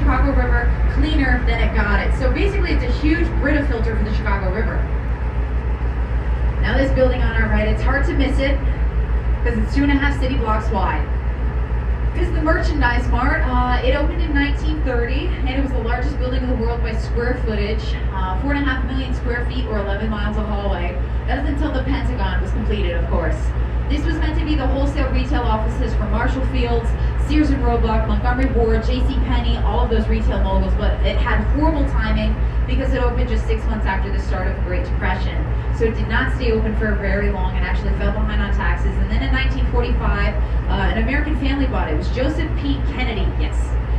Chicago River cleaner than it got it. So basically it's a huge Brita filter for the Chicago River. Now this building on our right, it's hard to miss it because it's 2.5 city blocks wide. This is the Merchandise Mart. It opened in 1930 and it was the largest building in the world by square footage. 4.5 million square feet or 11 miles of hallway. That is until the Pentagon was completed, of course. This was meant to be the wholesale retail offices for Marshall Fields, Sears and Roebuck, Montgomery Ward, JCPenney, all of those retail moguls, but it had horrible timing because it opened just 6 months after the start of the Great Depression. So it did not stay open for very long and actually fell behind on taxes. And then in 1945, an American family bought it. It was Joseph P. Kennedy, yes.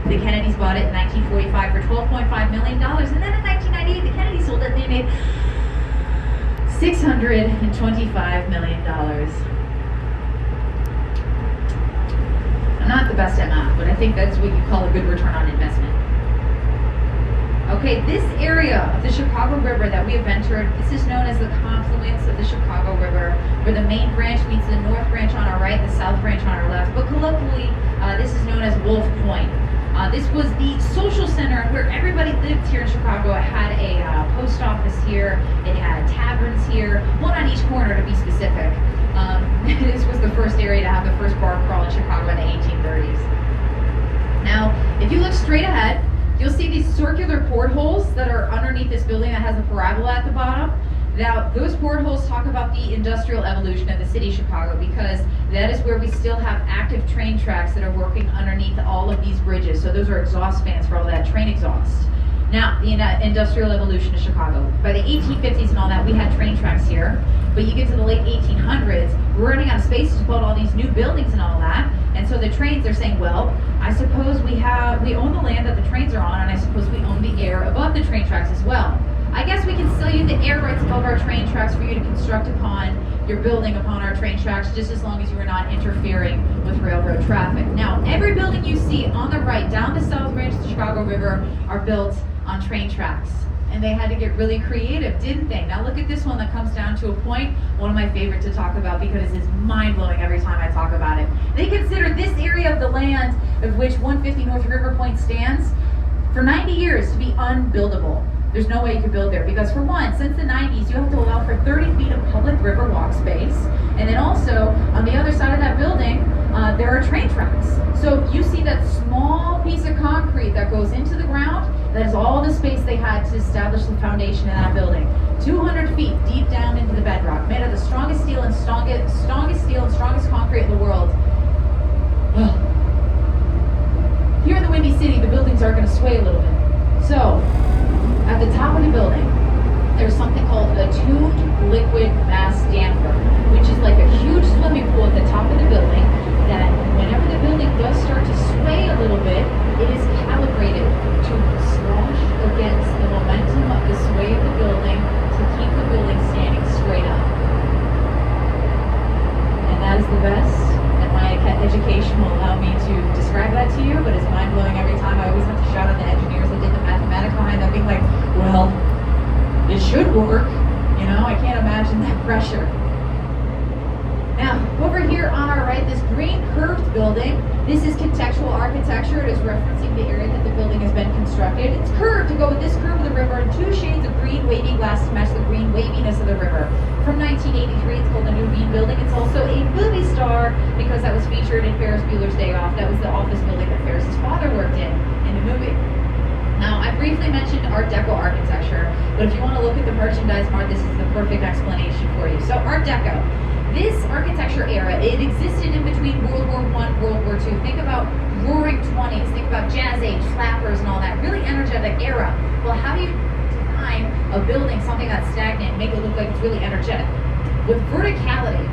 The Kennedys bought it in 1945 for $12.5 million. And then in 1998, the Kennedys sold it and they made $625 million. I'm not the best at math, but I think that's what you call a good return on investment. Okay, this area of the Chicago River that we have entered, this is known as the confluence of the Chicago River, where the main branch meets the north branch on our right and the south branch on our left. But colloquially, this is known as Wolf Point. This was the social center where everybody lived here in Chicago. It had a post office here, it had taverns here, one on each corner to be specific. This was the first area to have the first bar crawl in Chicago in the 1830s. Now, if you look straight ahead, you'll see these circular portholes that are underneath this building that has a parabola at the bottom. Now, those portholes talk about the industrial evolution of the city of Chicago because that is where we still have active train tracks that are working underneath all of these bridges. So those are exhaust fans for all that train exhaust. Now, the industrial evolution of Chicago. By the 1850s and all that, we had train tracks here. But you get to the late 1800s, we're running out of space to build all these new buildings and all that. And so the trains, they're saying, well, I suppose we own the land that the trains are on, and I suppose we own the air above the train tracks as well. I guess we can sell you the air rights above our train tracks for you to construct upon your building upon our train tracks, just as long as you are not interfering with railroad traffic. Now, every building you see on the right, down the south branch of the Chicago River, are built on train tracks. And they had to get really creative, didn't they? Now look at this one that comes down to a point, one of my favorite to talk about because it's mind-blowing every time I talk about it. They consider this area of the land of which 150 North River Point stands for 90 years to be unbuildable. There's no way you could build there because, for one, since the 90s, you have to allow for 30 feet of public river walk space. And then also, on the other side of that building, there are train tracks. So you see that small piece of concrete that goes into the ground, that is all the space they had to establish the foundation of that building. 200 feet deep down into the bedrock, made of the strongest steel and strongest concrete in the world. Well, here in the Windy City, the buildings are going to sway a little bit. So, at the top of the building, there's something called a tuned liquid mass damper, which is like a huge swimming pool at the top of the building that whenever the building does start to sway a little bit, it is calibrated to slosh against the momentum of the sway of the building to keep the building standing straight up. And that is the best that my education will allow me to describe that to you, but it's mind-blowing every time. I always have to shout at the engineers that did the mathematics behind that, being like, well, it should work. You know, I can't imagine that pressure. Now, over here on our right, this green curved building, this is contextual architecture. It is referencing the area that the building has been constructed. It's curved to go with this curve of the river and 2 shades of green wavy glass to match the green waviness of the river. From 1983, it's called the New Bean Building. It's also a movie star because that was featured in Ferris Bueller's Day Off. That was the office building that Ferris's father worked in the movie. Now, I briefly mentioned Art Deco architecture, but if you want to look at the Merchandise Mart, this is the perfect explanation for you. So, Art Deco. This architecture era, it existed in between World War I, World War II. Think about roaring 20s, think about Jazz Age, flappers and all that, really energetic era. Well, how do you design a building, something that's stagnant, make it look like it's really energetic? With verticality.